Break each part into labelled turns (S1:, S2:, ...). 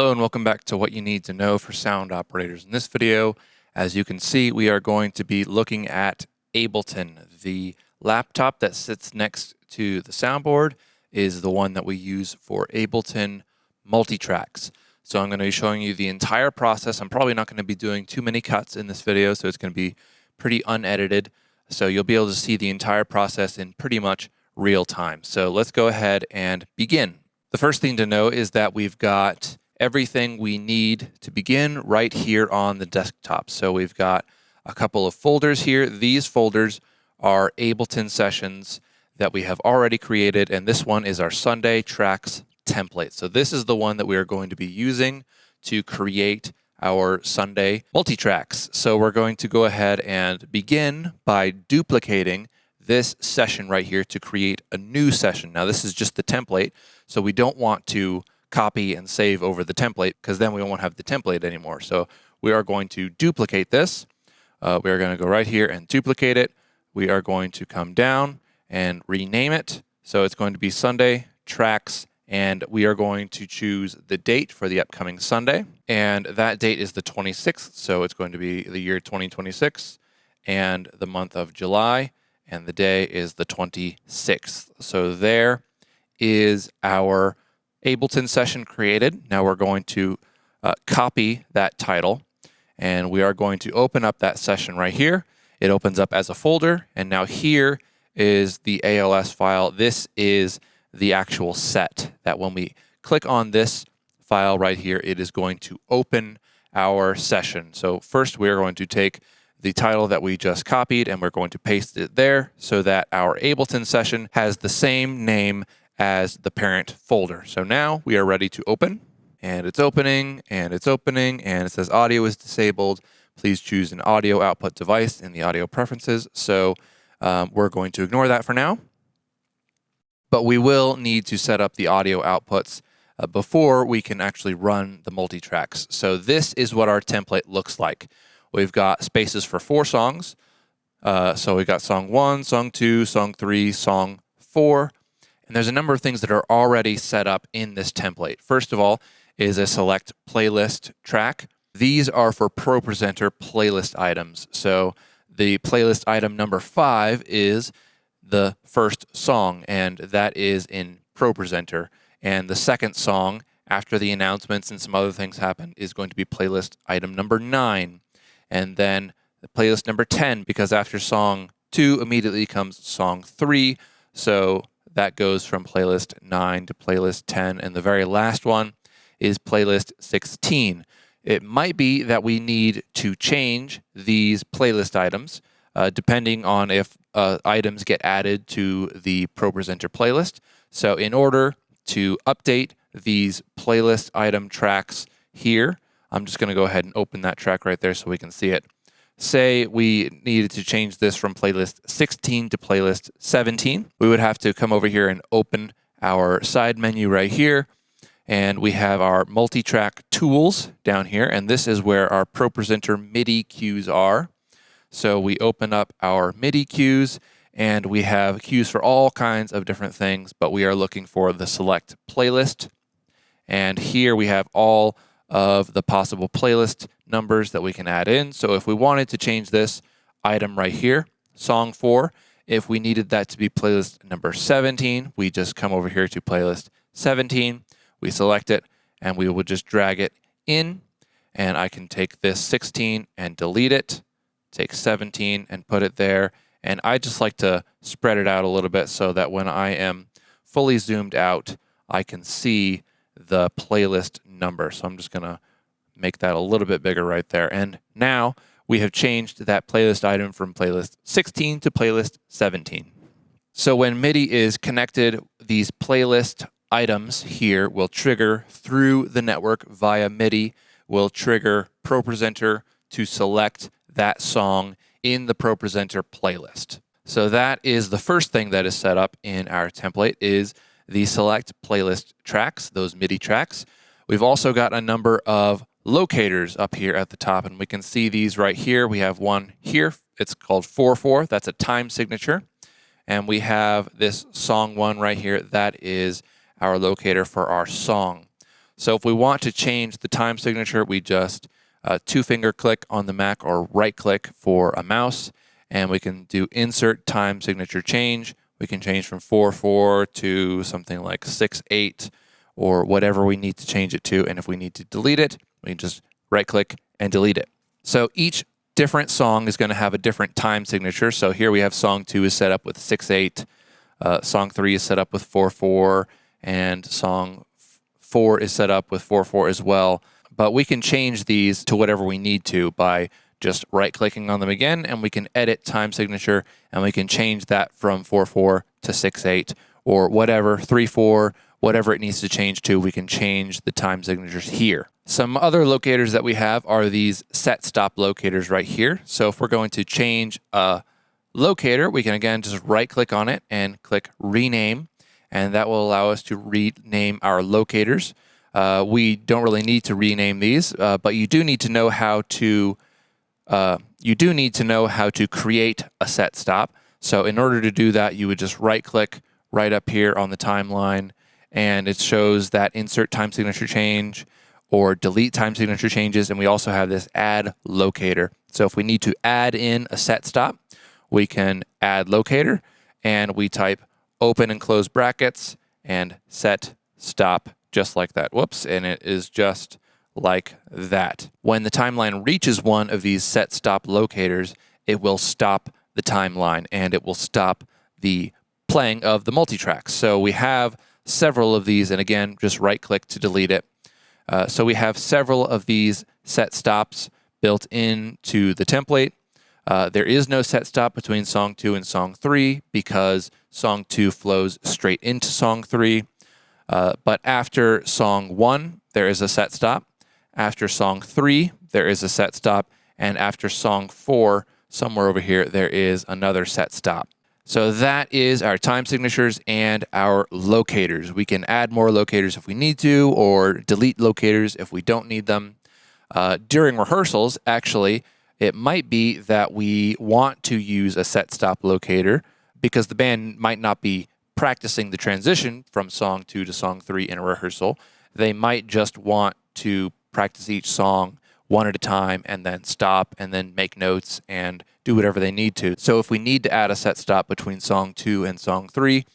S1: Hello and welcome back to what you need to know for sound operators. In this video, as you can see, we are going to be looking at Ableton. The laptop that sits next to the soundboard is the one that we use for Ableton Multitracks. So I'm going to be showing you the entire process. I'm probably not going to be doing too many cuts in this video, so it's going to be pretty unedited. So you'll be able to see the entire process in pretty much real time. So let's go ahead and begin. The first thing to know is that we've got everything we need to begin right here on the desktop. So we've got a couple of folders here. These folders are Ableton sessions that we have already created, and this one is our Sunday Tracks template. So this is the one that we are going to be using to create our Sunday Multitracks. So we're going to go ahead and begin by duplicating this session right here to create a new session. Now this is just the template, so we don't want to copy and save over the template because then we won't have the template anymore. So we are going to duplicate this. We are going to go right here and duplicate it. We are going to come down and rename it. So it's going to be Sunday Tracks, and we are going to choose the date for the upcoming Sunday. And that date is the 26th. So it's going to be the year 2026 and the month of July. And the day is the 26th. So there is our Ableton session created. Now we're going to copy that title, and we are going to open up that session right here. It opens up as a folder, and now here is the ALS file. This is the actual set that when we click on this file right here, it is going to open our session. So first we are going to take the title that we just copied and we're going to paste it there so that our Ableton session has the same name as the parent folder. So now we are ready to open, and it's opening, and it's opening, and it says audio is disabled. Please choose an audio output device in the audio preferences. So we're going to ignore that for now, but we will need to set up the audio outputs before we can actually run the multitracks. So this is what our template looks like. We've got spaces for 4 songs. So we've got song 1, song 2, song 3, song 4. And there's a number of things that are already set up in this template. First of all is a select playlist track. These are for ProPresenter playlist items. So the playlist item number 5 is the first song, and that is in ProPresenter. And the second song, after the announcements and some other things happen, is going to be playlist item number 9. And then the playlist number 10, because after song 2 immediately comes song 3. So that goes from playlist 9 to playlist 10, and the very last one is playlist 16. It might be that we need to change these playlist items depending on if items get added to the ProPresenter playlist. So in order to update these playlist item tracks here, I'm just going to go ahead and open that track right there so we can see it. Say we needed to change this from playlist 16 to playlist 17. We would have to come over here and open our side menu right here. And we have our multi-track tools down here. And this is where our ProPresenter MIDI cues are. So we open up our MIDI cues, and we have cues for all kinds of different things, but we are looking for the select playlist. And here we have all of the possible playlist numbers that we can add in. So if we wanted to change this item right here, song 4, if we needed that to be playlist number 17, we just come over here to playlist 17, we select it, and we will just drag it in, and I can take this 16 and delete it, take 17 and put it there, and I just like to spread it out a little bit so that when I am fully zoomed out, I can see the playlist number. So I'm just going to make that a little bit bigger right there. And now we have changed that playlist item from playlist 16 to playlist 17. So when MIDI is connected, these playlist items here will trigger through the network via MIDI, will trigger ProPresenter to select that song in the ProPresenter playlist. So that is the first thing that is set up in our template, is the select playlist tracks, those MIDI tracks. We've also got a number of locators up here at the top, and we can see these right here. We have one here. It's called 4/4. That's a time signature. And we have this song 1 right here. That is our locator for our song. So if we want to change the time signature, we just two-finger click on the Mac or right-click for a mouse, and we can do Insert Time Signature Change. We can change from 4/4 to something like 6/8 or whatever we need to change it to. And if we need to delete it, we can just right-click and delete it. So each different song is going to have a different time signature. So here we have song 2 is set up with 6/8, song 3 is set up with 4/4, and song 4 is set up with 4/4 as well. But we can change these to whatever we need to by just right-clicking on them again, and we can edit time signature, and we can change that from 4/4 to 6/8 or whatever, 3/4, whatever it needs to change to. We can change the time signatures here. Some other locators that we have are these set stop locators right here. So if we're going to change a locator, we can again just right-click on it and click rename, and that will allow us to rename our locators. We don't really need to rename these, but you do need to know how to create a set stop. So in order to do that, you would just right-click right up here on the timeline, and it shows that insert time signature change or delete time signature changes, and we also have this add locator. So if we need to add in a set stop, we can add locator, and we type open and close brackets and set stop just like that. Whoops, and it is just like that. When the timeline reaches one of these set stop locators, it will stop the timeline and it will stop the playing of the multitracks. So we have several of these, and again, just right-click to delete it. So we have several of these set stops built into the template. There is no set stop between song 2 and song 3 because song 2 flows straight into song 3. But after song 1, there is a set stop. After song 3, there is a set stop. And after song 4, somewhere over here, there is another set stop. So that is our time signatures and our locators. We can add more locators if we need to, or delete locators if we don't need them. During rehearsals, actually, it might be that we want to use a set stop locator because the band might not be practicing the transition from song 2 to song 3 in a rehearsal. They might just want to practice each song one at a time and then stop and then make notes and do whatever they need to. So if we need to add a set stop between song 2 and song 3,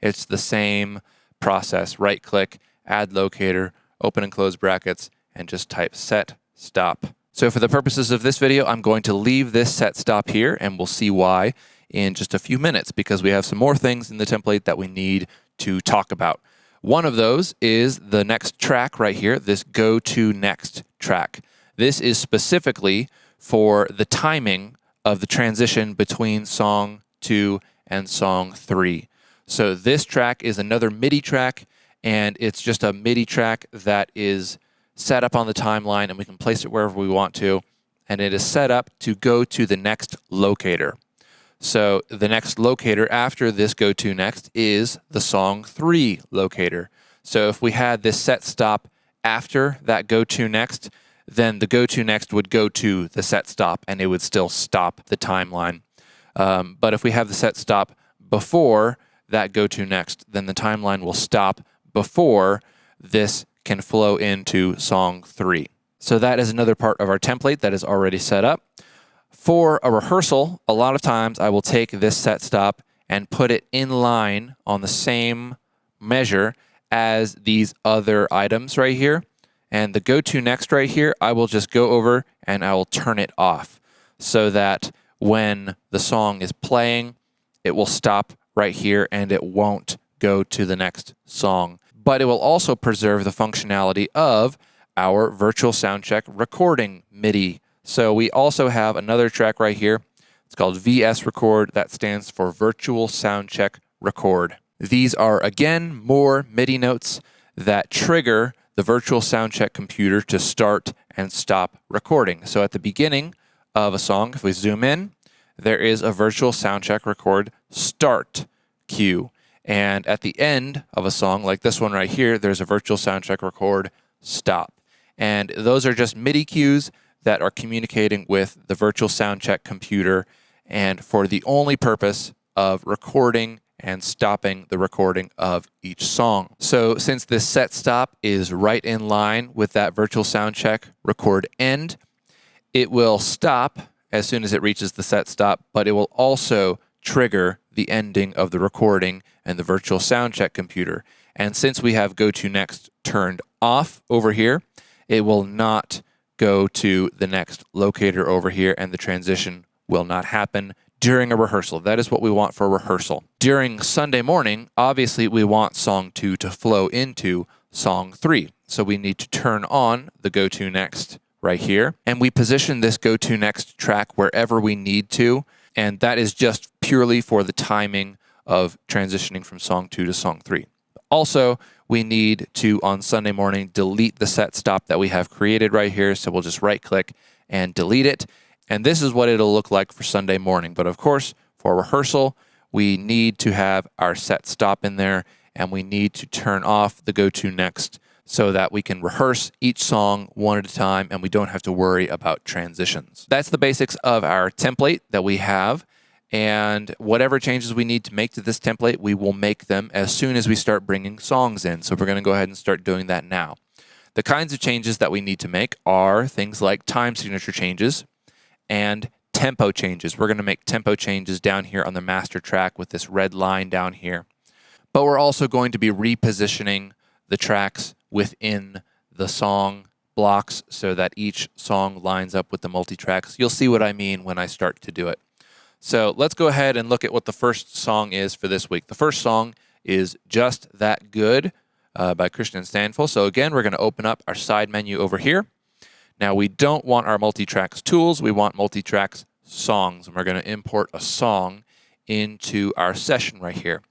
S1: it's the same process. Right-click, add locator, open and close brackets, and just type set stop. So for the purposes of this video, I'm going to leave this set stop here, and we'll see why in just a few minutes, because we have some more things in the template that we need to talk about. One of those is the next track right here, this Go To Next track. This is specifically for the timing of the transition between song 2 and song 3. So this track is another MIDI track, and it's just a MIDI track that is set up on the timeline, and we can place it wherever we want to, and it is set up to go to the next locator. So the next locator after this Go To Next is the song 3 locator. So if we had this set stop after that Go To Next, then the Go To Next would go to the set stop and it would still stop the timeline. But if we have the set stop before that Go To Next, then the timeline will stop before this can flow into song 3. So that is another part of our template that is already set up. For a rehearsal, a lot of times I will take this set stop and put it in line on the same measure as these other items right here. And the Go To Next right here, I will just go over and I will turn it off so that when the song is playing, it will stop right here and it won't go to the next song. But it will also preserve the functionality of our virtual soundcheck recording MIDI. So we also have another track right here. It's called VS Record. That stands for Virtual Soundcheck Record. These are, again, more MIDI notes that trigger the virtual soundcheck computer to start and stop recording. So at the beginning of a song, if we zoom in, there is a virtual soundcheck record start cue. And at the end of a song, like this one right here, there's a virtual soundcheck record stop. And those are just MIDI cues that are communicating with the virtual soundcheck computer and for the only purpose of recording and stopping the recording of each song. So since this set stop is right in line with that virtual sound check record end, it will stop as soon as it reaches the set stop, but it will also trigger the ending of the recording and the virtual sound check computer. And since we have Go To Next turned off over here, it will not go to the next locator over here, and the transition will not happen during a rehearsal. That is what we want for rehearsal. During Sunday morning, obviously we want song 2 to flow into song 3. So we need to turn on the Go To Next right here, and we position this Go To Next track wherever we need to, and that is just purely for the timing of transitioning from song 2 to song 3. Also, we need to, on Sunday morning, delete the set stop that we have created right here, so we'll just right-click and delete it, and this is what it'll look like for Sunday morning. But of course, for rehearsal, we need to have our set stop in there, and we need to turn off the Go To Next so that we can rehearse each song one at a time and we don't have to worry about transitions. That's the basics of our template that we have, and whatever changes we need to make to this template, we will make them as soon as we start bringing songs in. So we're going to go ahead and start doing that now. The kinds of changes that we need to make are things like time signature changes and tempo changes. We're going to make tempo changes down here on the master track with this red line down here. But we're also going to be repositioning the tracks within the song blocks so that each song lines up with the multi-tracks. You'll see what I mean when I start to do it. So let's go ahead and look at what the first song is for this week. The first song is Just That Good by Christian Stanfill. So again, we're going to open up our side menu over here. Now we don't want our multi-tracks tools, we want multi-tracks songs, and we're going to import a song into our session right here.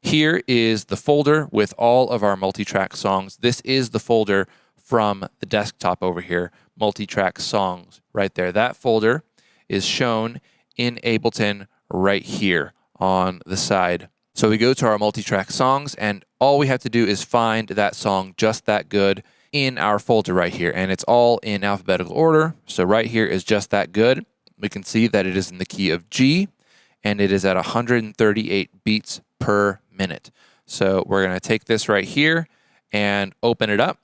S1: Here is the folder with all of our multi-track songs. This is the folder from the desktop over here, multi-track songs right there. That folder is shown in Ableton right here on the side. So we go to our multi-track songs, and all we have to do is find that song, Just That Good, in our folder right here, and it's all in alphabetical order. So right here is Just That Good. We can see that it is in the key of G, and it is at 138 beats per minute. So we're going to take this right here and open it up,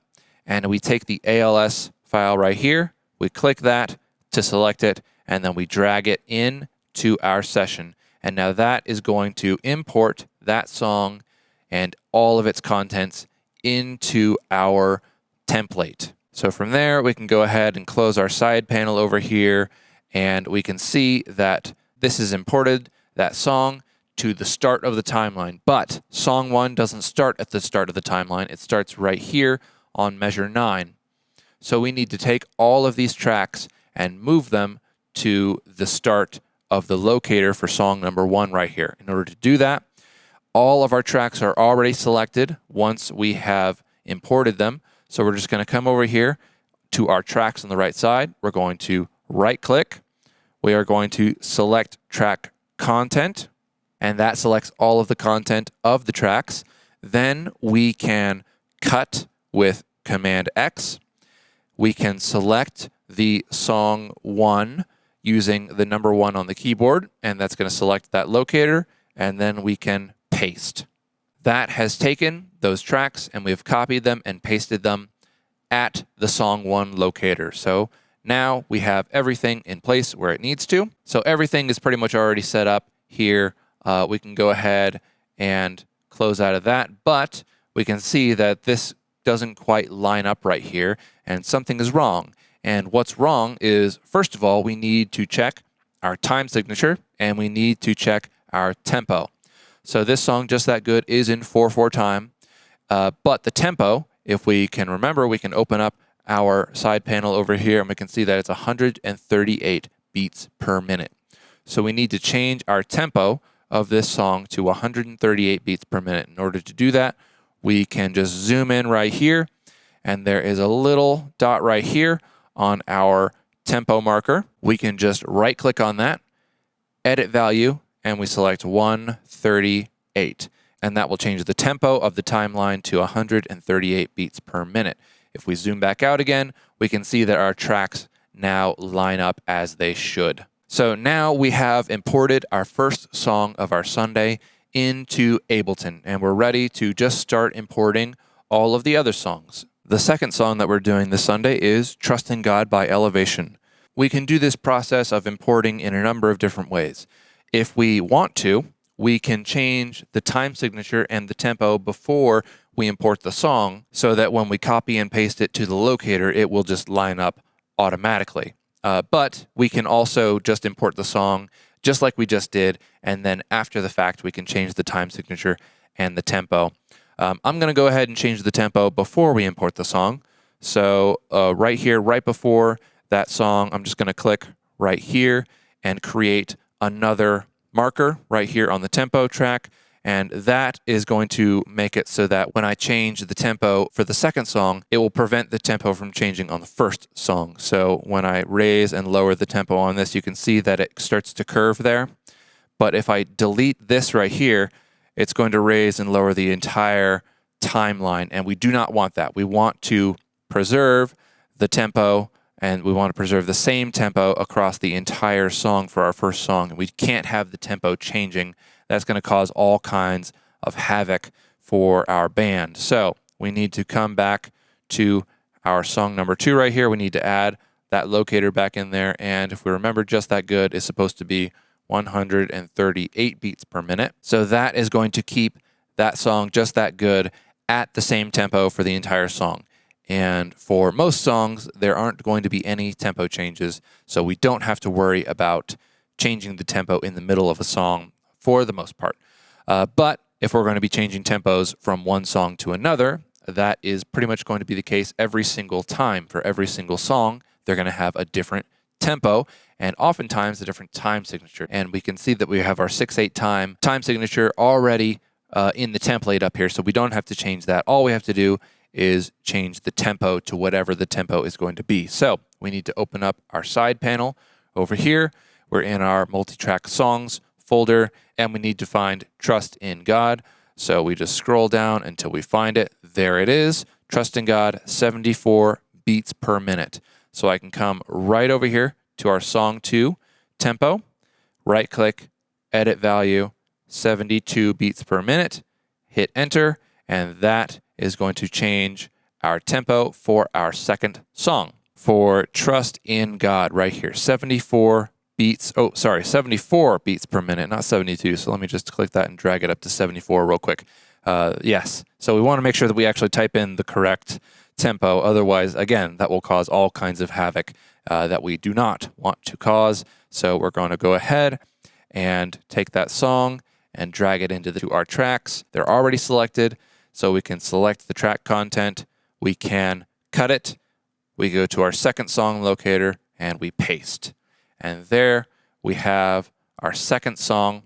S1: and we take the ALS file right here, we click that to select it, and then we drag it in to our session. And now that is going to import that song and all of its contents into our template. So from there, we can go ahead and close our side panel over here, and we can see that this is imported, that song, to the start of the timeline. But song 1 doesn't start at the start of the timeline. It starts right here on measure 9. So we need to take all of these tracks and move them to the start of the locator for song number 1 right here. In order to do that, all of our tracks are already selected once we have imported them. So we're just going to come over here to our tracks on the right side. We're going to right-click. We are going to select track content, and that selects all of the content of the tracks. Then we can cut with Command X. We can select the song 1 using the number 1 on the keyboard, and that's going to select that locator, and then we can paste. That has taken those tracks, and we've copied them and pasted them at the song 1 locator. So now we have everything in place where it needs to. So everything is pretty much already set up here. We can go ahead and close out of that, but we can see that this doesn't quite line up right here, and something is wrong. And what's wrong is, first of all, we need to check our time signature, and we need to check our tempo. So this song, Just That Good, is in 4/4 time, but the tempo, if we can remember, we can open up our side panel over here, and we can see that it's 138 beats per minute. So we need to change our tempo of this song to 138 beats per minute. In order to do that, we can just zoom in right here, and there is a little dot right here on our tempo marker. We can just right-click on that, edit value, and we select 138. And that will change the tempo of the timeline to 138 beats per minute. If we zoom back out again, we can see that our tracks now line up as they should. So now we have imported our first song of our Sunday into Ableton, and we're ready to just start importing all of the other songs. The second song that we're doing this Sunday is Trust in God by Elevation. We can do this process of importing in a number of different ways. If we want to, we can change the time signature and the tempo before we import the song so that when we copy and paste it to the locator, it will just line up automatically. But we can also just import the song just like we just did, and then after the fact, we can change the time signature and the tempo. I'm going to go ahead and change the tempo before we import the song. So right here, right before that song, I'm just going to click right here and create another marker right here on the tempo track, and that is going to make it so that when I change the tempo for the second song, it will prevent the tempo from changing on the first song. So when I raise and lower the tempo on this, you can see that it starts to curve there. But if I delete this right here, it's going to raise and lower the entire timeline, and we do not want that. We want to preserve the tempo, and we want to preserve the same tempo across the entire song for our first song. And we can't have the tempo changing. That's going to cause all kinds of havoc for our band. So we need to come back to our song number 2 right here. We need to add that locator back in there. And if we remember, Just That Good is supposed to be 138 beats per minute. So that is going to keep that song, Just That Good, at the same tempo for the entire song. And for most songs, there aren't going to be any tempo changes, so we don't have to worry about changing the tempo in the middle of a song for the most part. But if we're going to be changing tempos from one song to another, that is pretty much going to be the case every single time. For every single song, they're going to have a different tempo and oftentimes a different time signature. And we can see that we have our 6/8 time signature already in the template up here, so we don't have to change that. All we have to do is change the tempo to whatever the tempo is going to be. So we need to open up our side panel over here. We're in our Multitrack Songs folder, and we need to find Trust in God. So we just scroll down until we find it. There it is, Trust in God, 74 beats per minute. So I can come right over here to our song 2 tempo, right click, edit value, 72 beats per minute, hit enter, and that is going to change our tempo for our second song. For Trust in God right here, 74 beats per minute, not 72. So let me just click that and drag it up to 74 real quick. Yes, so we want to make sure that we actually type in the correct tempo. Otherwise, again, that will cause all kinds of havoc that we do not want to cause. So we're going to go ahead and take that song and drag it into our tracks. They're already selected, so we can select the track content. We can cut it. We go to our second song locator and we paste. And there we have our second song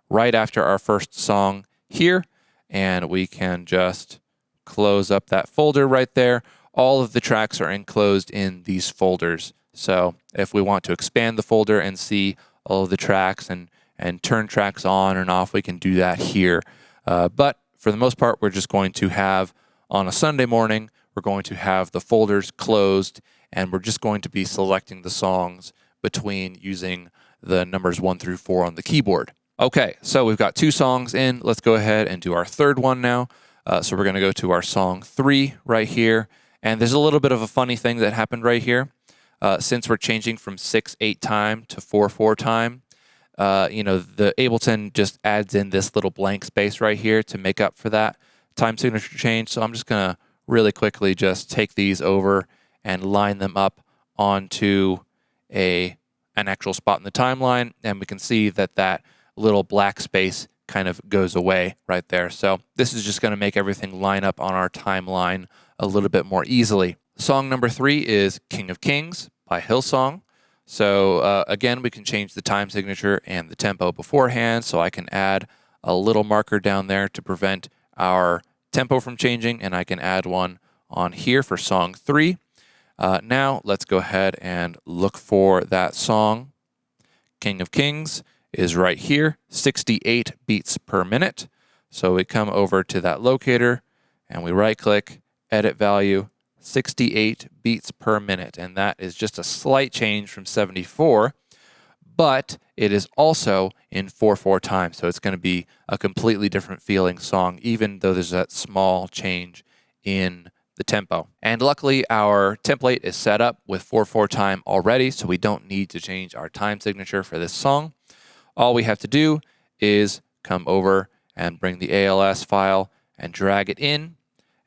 S1: right after our first song here. And we can just close up that folder right there. All of the tracks are enclosed in these folders. So if we want to expand the folder and see all of the tracks and turn tracks on and off, we can do that here. But for the most part, we're just going to have, on a Sunday morning, we're going to have the folders closed, and we're just going to be selecting the songs between using the numbers 1 through 4 on the keyboard. Okay, so we've got 2 songs in. Let's go ahead and do our third one now. So we're going to go to our song 3 right here. And there's a little bit of a funny thing that happened right here. Since we're changing from 6/8 time to 4/4 time, the Ableton just adds in this little blank space right here to make up for that time signature change. So I'm just going to really quickly just take these over and line them up onto an actual spot in the timeline, and we can see that that little black space kind of goes away right there. So this is just going to make everything line up on our timeline a little bit more easily. Song number 3 is King of Kings by Hillsong. So again, we can change the time signature and the tempo beforehand, so I can add a little marker down there to prevent our tempo from changing, and I can add one on here for song 3. Now let's go ahead and look for that song. King of Kings is right here, 68 beats per minute. So we come over to that locator and we right click, edit value, 68 beats per minute. And that is just a slight change from 74. but it is also in 4/4 time. So it's going to be a completely different feeling song, even though there's that small change in the tempo. And luckily, our template is set up with 4/4 time already, so we don't need to change our time signature for this song. All we have to do is come over and bring the ALS file and drag it in.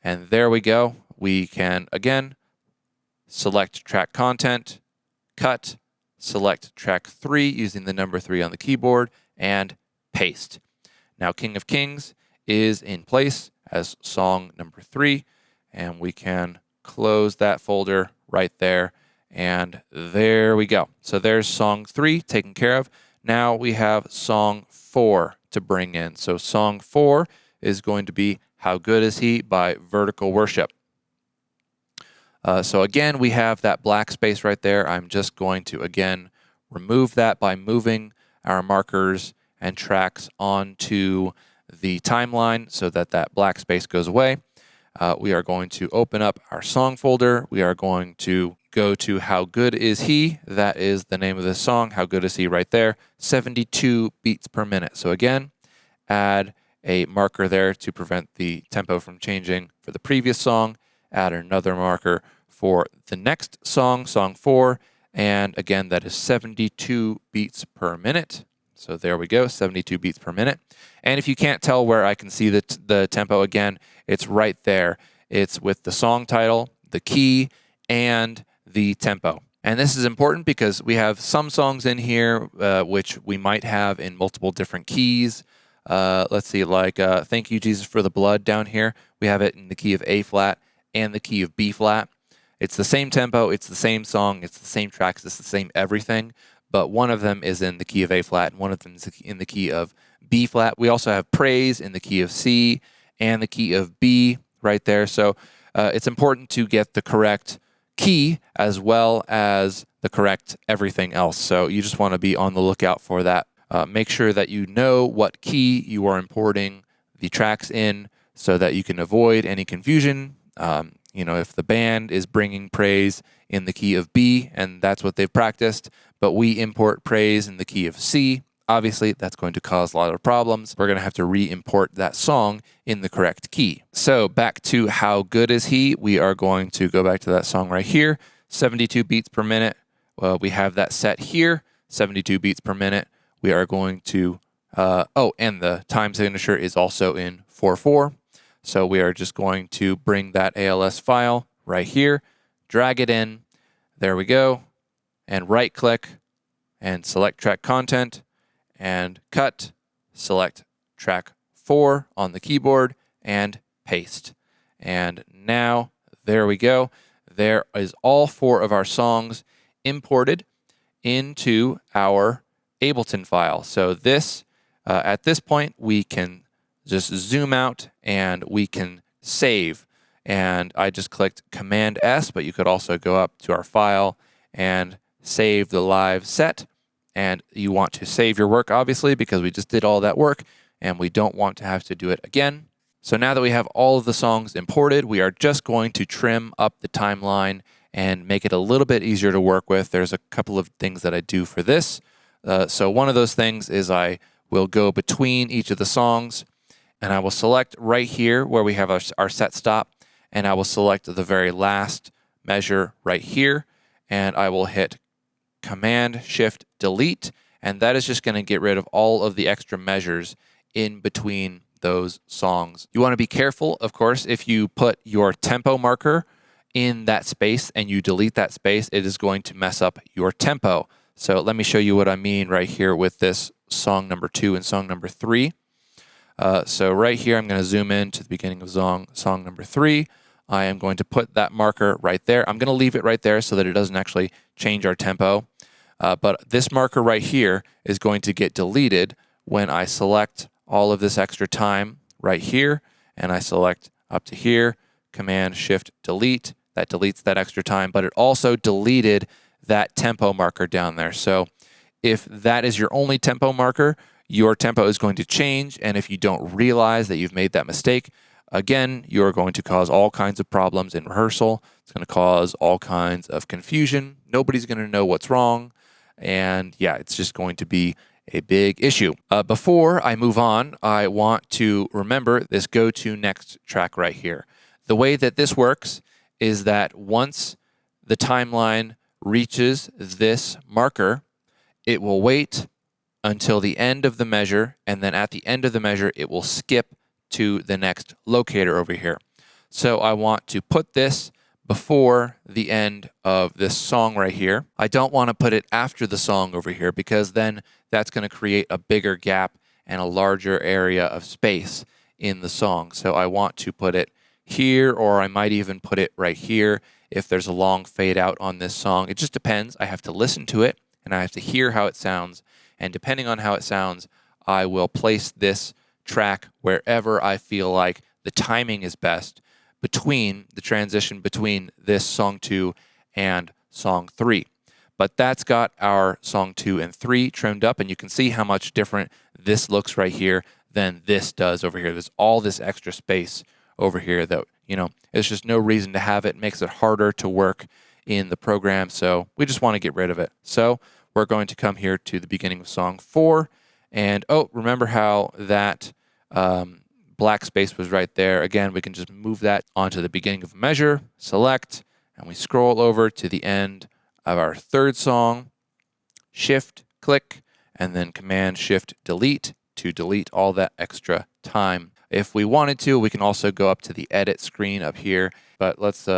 S1: And there we go. We can, again, select track content, cut, select track 3 using the number 3 on the keyboard, and paste. Now, King of Kings is in place as song number 3, and we can close that folder right there, and there we go. So there's song 3 taken care of. Now we have song 4 to bring in. So song 4 is going to be How Good Is He by Vertical Worship. So again, we have that black space right there. I'm just going to, again, remove that by moving our markers and tracks onto the timeline so that that black space goes away. We are going to open up our song folder. We are going to go to How Good Is He. That is the name of the song. How Good Is He right there. 72 beats per minute. So again, add a marker there to prevent the tempo from changing for the previous song. Add another marker for the next song, song 4, and again, that is 72 beats per minute. So there we go, 72 beats per minute. And if you can't tell where I can see the tempo, again, it's right there. It's with the song title, the key, and the tempo. And this is important because we have some songs in here which we might have in multiple different keys. Let's see, like Thank You, Jesus, for the Blood down here. We have it in the key of A flat and the key of B flat. It's the same tempo, it's the same song, it's the same tracks, it's the same everything, but one of them is in the key of A flat and one of them is in the key of B flat. We also have Praise in the key of C and the key of B right there. So it's important to get the correct key as well as the correct everything else. So you just want to be on the lookout for that. Make sure that you know what key you are importing the tracks in so that you can avoid any confusion. You know, if the band is bringing Praise in the key of B and that's what they've practiced, but we import Praise in the key of C, obviously that's going to cause a lot of problems. We're going to have to re-import that song in the correct key. So back to How Good Is He, we are going to go back to that song right here, 72 beats per minute. Well, we have that set here, 72 beats per minute. We are going to, and the time signature is also in 4/4. So we are just going to bring that ALS file right here, drag it in, there we go, and right click and select track content and cut, select track 4 on the keyboard and paste. And now there we go. There is all 4 of our songs imported into our Ableton file. So this, at this point, we can just zoom out and we can save. And I just clicked Command S, but you could also go up to our file and save the live set. And you want to save your work, obviously, because we just did all that work and we don't want to have to do it again. So now that we have all of the songs imported, we are just going to trim up the timeline and make it a little bit easier to work with. There's a couple of things that I do for this. So one of those things is I will go between each of the songs and I will select right here where we have our set stop, and I will select the very last measure right here, and I will hit Command-Shift-Delete, and that is just going to get rid of all of the extra measures in between those songs. You want to be careful, of course, if you put your tempo marker in that space and you delete that space, it is going to mess up your tempo. So let me show you what I mean right here with this song number 2 and song number 3. So right here, I'm going to zoom in to the beginning of song number 3. I am going to put that marker right there. I'm going to leave it right there so that it doesn't actually change our tempo. But this marker right here is going to get deleted when I select all of this extra time right here, and I select up to here, Command-Shift-Delete. That deletes that extra time, but it also deleted that tempo marker down there. So if that is your only tempo marker, your tempo is going to change, and if you don't realize that you've made that mistake, again, you're going to cause all kinds of problems in rehearsal. It's going to cause all kinds of confusion. Nobody's going to know what's wrong, And yeah, it's just going to be a big issue. Before I move on, I want to remember this go to next track right here. The way that this works is that once the timeline reaches this marker, it will wait until the end of the measure, and then at the end of the measure, it will skip to the next locator over here. So I want to put this before the end of this song right here. I don't want to put it after the song over here because then that's going to create a bigger gap and a larger area of space in the song. So I want to put it here, or I might even put it right here if there's a long fade out on this song. It just depends. I have to listen to it and I have to hear how it sounds. And depending on how it sounds, I will place this track wherever I feel like the timing is best between the transition between this song 2 and song 3. But that's got our song 2 and 3 trimmed up, and you can see how much different this looks right here than this does over here. There's all this extra space over here that, there's just no reason to have it. It makes it harder to work in the program, so we just want to get rid of it. So we're going to come here to the beginning of song 4, and remember how that black space was right there. Again, we can just move that onto the beginning of a measure, select, and we scroll over to the end of our third song, Shift, click, and then Command Shift Delete to delete all that extra time. If we wanted to, we can also go up to the edit screen up here, but let's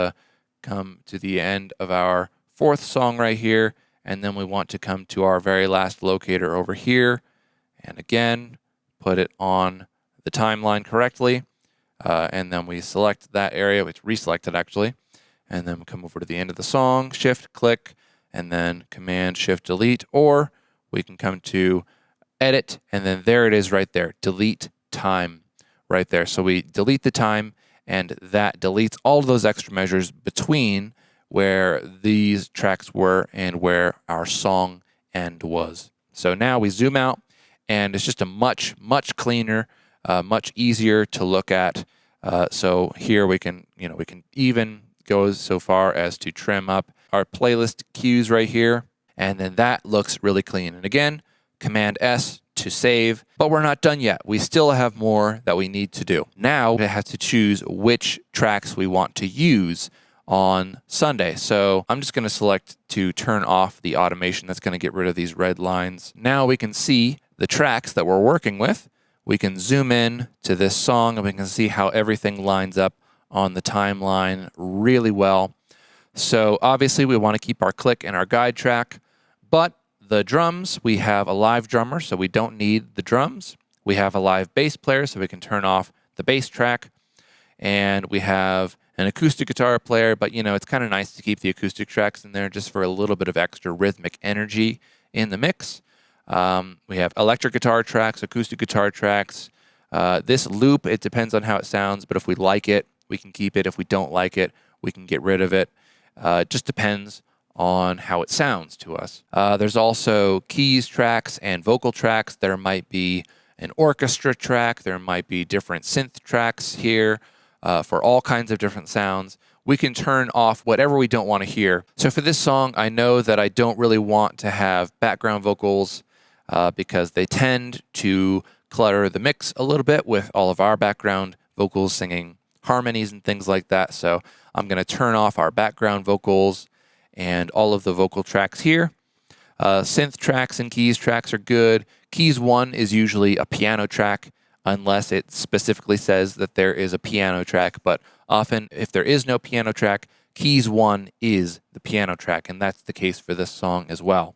S1: come to the end of our fourth song right here, and then we want to come to our very last locator over here, and again, put it on the timeline correctly, and then we select that area, it's reselected actually, and then we come over to the end of the song, Shift, click, and then Command Shift Delete, or we can come to Edit, and then there it is right there, Delete Time right there. So we delete the time, and that deletes all of those extra measures between where these tracks were and where our song end was. So now we zoom out, and it's just a much, much cleaner, much easier to look at. So here we can even go so far as to trim up our playlist cues right here, and then that looks really clean. And again, Command S to save, but we're not done yet. We still have more that we need to do. Now we have to choose which tracks we want to use on Sunday. So I'm just going to select to turn off the automation. That's going to get rid of these red lines. Now we can see the tracks that we're working with. We can zoom in to this song and we can see how everything lines up on the timeline really well. So obviously we want to keep our click and our guide track, but the drums, we have a live drummer, so we don't need the drums. We have a live bass player, so we can turn off the bass track. And we have an acoustic guitar player, but it's kind of nice to keep the acoustic tracks in there just for a little bit of extra rhythmic energy in the mix. We have electric guitar tracks, acoustic guitar tracks. This loop, it depends on how it sounds, but if we like it, we can keep it. If we don't like it, we can get rid of it. It just depends on how it sounds to us. There's also keys tracks and vocal tracks. There might be an orchestra track. There might be different synth tracks here for all kinds of different sounds. We can turn off whatever we don't want to hear. So for this song, I know that I don't really want to have background vocals because they tend to clutter the mix a little bit with all of our background vocals singing harmonies and things like that. So I'm going to turn off our background vocals and all of the vocal tracks here. Synth tracks and keys tracks are good. Keys 1 is usually a piano track unless it specifically says that there is a piano track, but often if there is no piano track, keys 1 is the piano track, and that's the case for this song as well.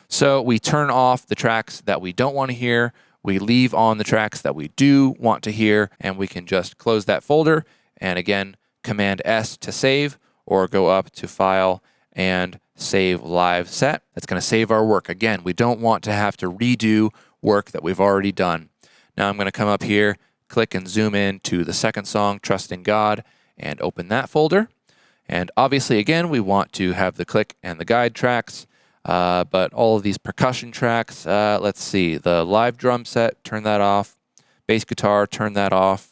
S1: So we turn off the tracks that we don't want to hear, we leave on the tracks that we do want to hear, and we can just close that folder, and again, Command S to save, or go up to File and Save Live Set. That's going to save our work. Again, we don't want to have to redo work that we've already done. Now I'm going to come up here, click and zoom in to the second song, Trust in God, and open that folder. And obviously, again, we want to have the click and the guide tracks, but all of these percussion tracks, let's see, the live drum set, turn that off. Bass guitar, turn that off.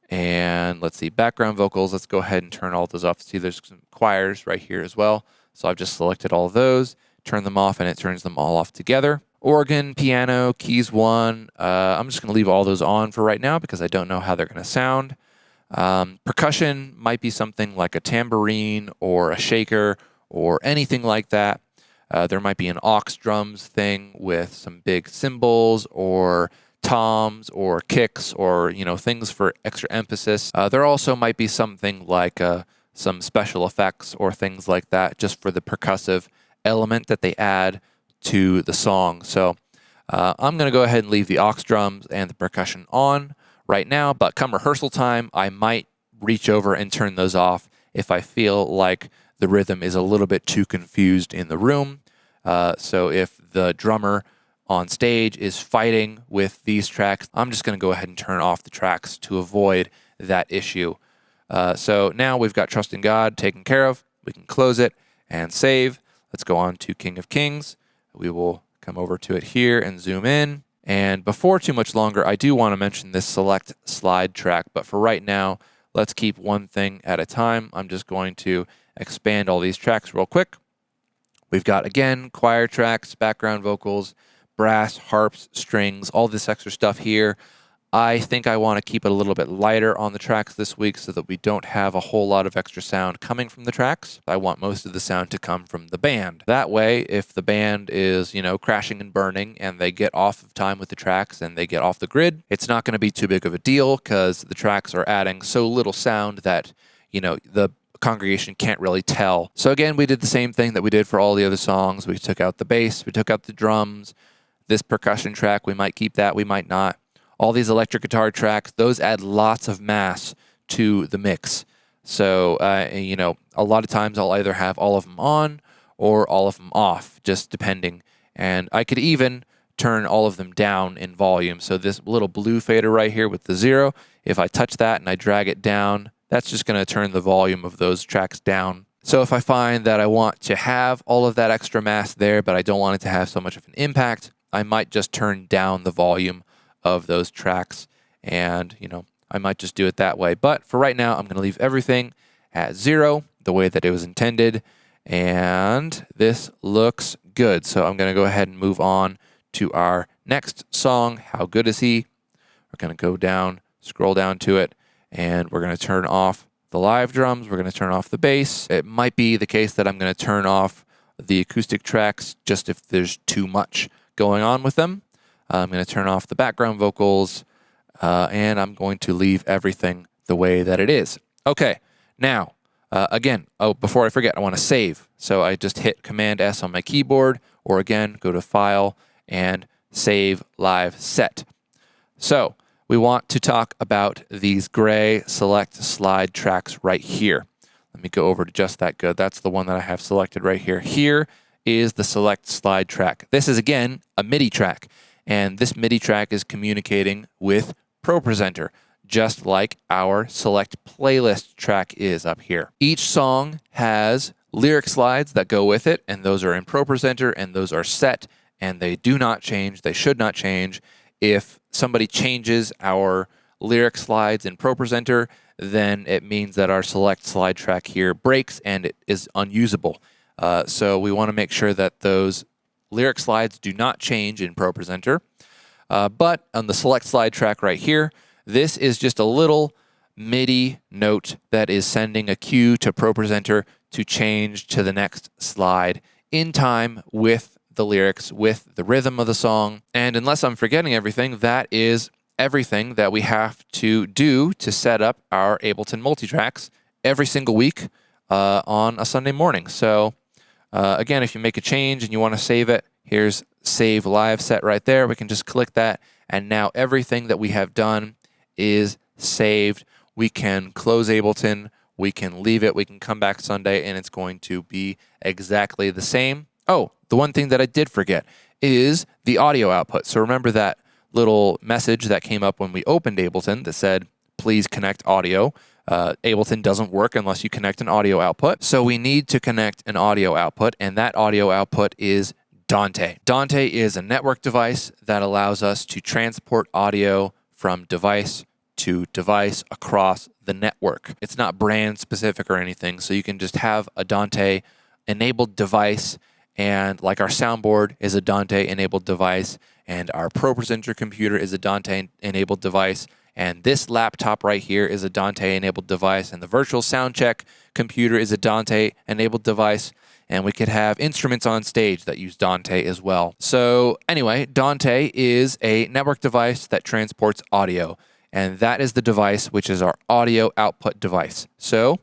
S1: And let's see, background vocals, let's go ahead and turn all those off. See, there's some choirs right here as well. So I've just selected all of those. turn them off, and it turns them all off together. Organ, piano, keys 1. I'm just going to leave all those on for right now because I don't know how they're going to sound. Percussion might be something like a tambourine or a shaker or anything like that. There might be an aux drums thing with some big cymbals or toms or kicks or, things for extra emphasis. There also might be something like some special effects or things like that just for the percussive element that they add to the song. So I'm going to go ahead and leave the aux drums and the percussion on right now, but come rehearsal time, I might reach over and turn those off if I feel like the rhythm is a little bit too confused in the room. So if the drummer on stage is fighting with these tracks, I'm just going to go ahead and turn off the tracks to avoid that issue. So now we've got Trust in God taken care of. We can close it and save. Let's go on to King of Kings. We will come over to it here and zoom in. And before too much longer, I do want to mention this select slide track, but for right now, let's keep one thing at a time. I'm just going to expand all these tracks real quick. We've got, again, choir tracks, background vocals, brass, harps, strings, all this extra stuff here. I think I want to keep it a little bit lighter on the tracks this week so that we don't have a whole lot of extra sound coming from the tracks. I want most of the sound to come from the band. That way, if the band is, crashing and burning and they get off of time with the tracks and they get off the grid, it's not going to be too big of a deal because the tracks are adding so little sound that, the congregation can't really tell. So again, we did the same thing that we did for all the other songs. We took out the bass, we took out the drums, this percussion track, we might keep that, we might not. All these electric guitar tracks, those add lots of mass to the mix. So, a lot of times I'll either have all of them on or all of them off, just depending. And I could even turn all of them down in volume. So this little blue fader right here with the 0, if I touch that and I drag it down, that's just going to turn the volume of those tracks down. So if I find that I want to have all of that extra mass there, but I don't want it to have so much of an impact, I might just turn down the volume of those tracks, and I might just do it that way. But for right now, I'm going to leave everything at 0, the way that it was intended, and this looks good. So I'm going to go ahead and move on to our next song, How Good Is He? We're going to go down, scroll down to it, and we're going to turn off the live drums. We're going to turn off the bass. It might be the case that I'm going to turn off the acoustic tracks just if there's too much going on with them. I'm going to turn off the background vocals, and I'm going to leave everything the way that it is. Okay, now, again, before I forget, I want to save. So I just hit Command-S on my keyboard, or again, go to File and Save Live Set. So we want to talk about these gray select slide tracks right here. Let me go over to just that good. That's the one that I have selected right here. Here is the select slide track. This is, again, a MIDI track. And this MIDI track is communicating with ProPresenter, just like our select playlist track is up here. Each song has lyric slides that go with it, and those are in ProPresenter, and those are set, and they do not change. They should not change. If somebody changes our lyric slides in ProPresenter, then it means that our select slide track here breaks and it is unusable. So we want to make sure that those lyric slides do not change in ProPresenter. But on the select slide track right here, this is just a little MIDI note that is sending a cue to ProPresenter to change to the next slide in time with the lyrics, with the rhythm of the song. And unless I'm forgetting everything, that is everything that we have to do to set up our Ableton Multitracks every single week on a Sunday morning. So again, if you make a change and you want to save it, here's Save Live Set right there. We can just click that, and now everything that we have done is saved. We can close Ableton, we can leave it, we can come back Sunday, and it's going to be exactly the same. Oh, the one thing that I did forget is the audio output. So remember that little message that came up when we opened Ableton that said, please connect audio. Ableton doesn't work unless you connect an audio output. So we need to connect an audio output, and that audio output is Dante. Dante is a network device that allows us to transport audio from device to device across the network. It's not brand specific or anything, so you can just have a Dante enabled device And like our soundboard is a Dante-enabled device, and our ProPresenter computer is a Dante-enabled device, and this laptop right here is a Dante-enabled device, and the virtual soundcheck computer is a Dante-enabled device, and we could have instruments on stage that use Dante as well. So anyway, Dante is a network device that transports audio, and that is the device which is our audio output device. So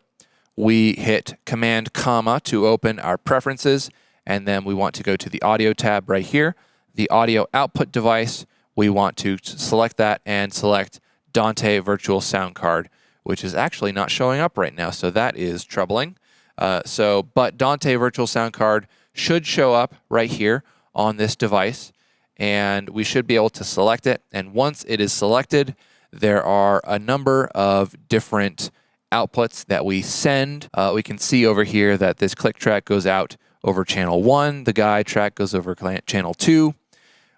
S1: we hit Command comma to open our preferences, and then we want to go to the audio tab right here. The audio output device, we want to select that and select Dante Virtual Sound Card, which is actually not showing up right now, so that is troubling. But Dante Virtual Sound Card should show up right here on this device, and we should be able to select it. And once it is selected, there are a number of different outputs that we send. We can see over here that this click track goes out over channel 1, the guide track goes over channel 2.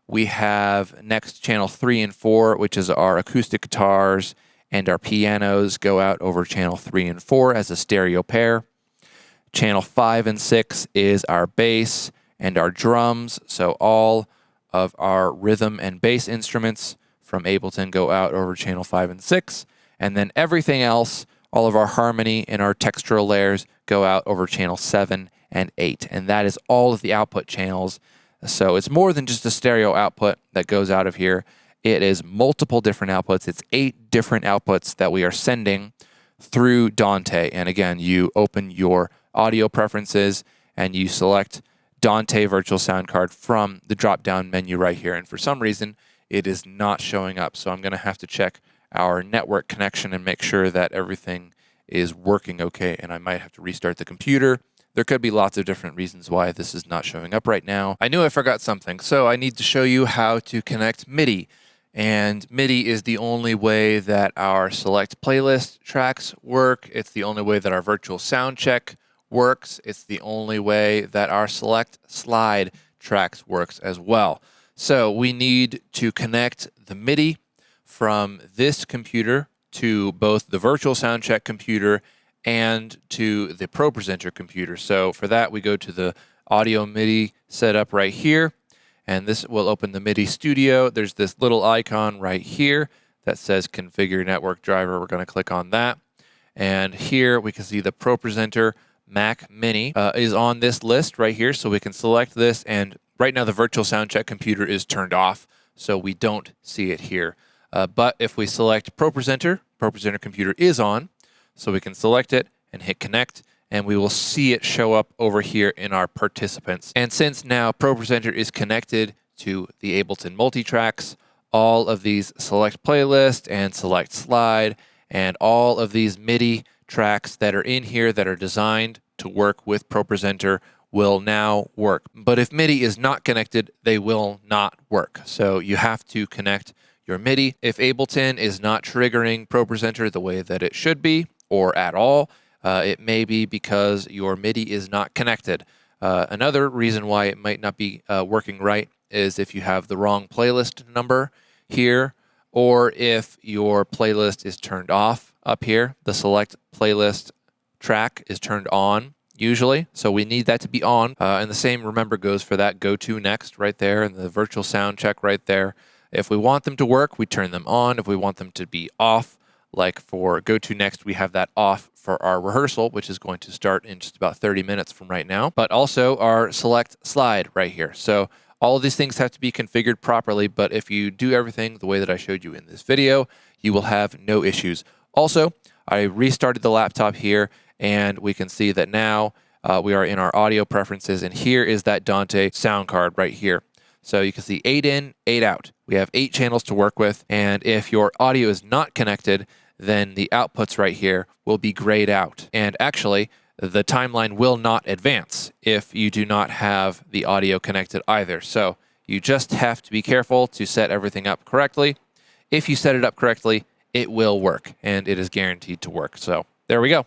S1: We have next channel 3 and 4, which is our acoustic guitars and our pianos go out over channel 3 and 4 as a stereo pair. Channel 5 and 6 is our bass and our drums, so all of our rhythm and bass instruments from Ableton go out over channel 5 and 6, and then everything else, all of our harmony and our textural layers go out over channel 7 and 8, and that is all of the output channels. So it's more than just a stereo output that goes out of here. It is multiple different outputs. It's 8 different outputs that we are sending through Dante. And again, you open your audio preferences and you select Dante Virtual Sound Card from the drop-down menu right here. And for some reason, it is not showing up. So I'm going to have to check our network connection and make sure that everything is working okay. And I might have to restart the computer. There could be lots of different reasons why this is not showing up right now. I knew I forgot something, so I need to show you how to connect MIDI. And MIDI is the only way that our select playlist tracks work. It's the only way that our virtual sound check works. It's the only way that our select slide tracks works as well. So we need to connect the MIDI from this computer to both the virtual sound check computer and to the ProPresenter computer. So for that, we go to the audio MIDI setup right here, and this will open the MIDI Studio. There's this little icon right here that says Configure Network Driver. We're going to click on that. And here we can see the ProPresenter Mac Mini is on this list right here, so we can select this. And right now, the virtual soundcheck computer is turned off, so we don't see it here. But if we select ProPresenter computer is on, so we can select it and hit connect, and we will see it show up over here in our participants. And since now ProPresenter is connected to the Ableton Multitracks, all of these select playlist and select slide and all of these MIDI tracks that are in here that are designed to work with ProPresenter will now work. But if MIDI is not connected, they will not work. So you have to connect your MIDI. If Ableton is not triggering ProPresenter the way that it should be, or at all, it may be because your MIDI is not connected. Another reason why it might not be working right is if you have the wrong playlist number here, or if your playlist is turned off up here. The select playlist track is turned on usually, so we need that to be on. And the same, remember, goes for that go to next right there and the virtual sound check right there. If we want them to work, we turn them on. If we want them to be off, like for go to next, we have that off for our rehearsal, which is going to start in just about 30 minutes from right now, but also our select slide right here. So all of these things have to be configured properly, but if you do everything the way that I showed you in this video, you will have no issues. Also, I restarted the laptop here, and we can see that now we are in our audio preferences, and here is that Dante sound card right here. So you can see 8 in, 8 out. We have 8 channels to work with, and if your audio is not connected, then the outputs right here will be grayed out. And actually, the timeline will not advance if you do not have the audio connected either. So you just have to be careful to set everything up correctly. If you set it up correctly, it will work, and it is guaranteed to work. So there we go.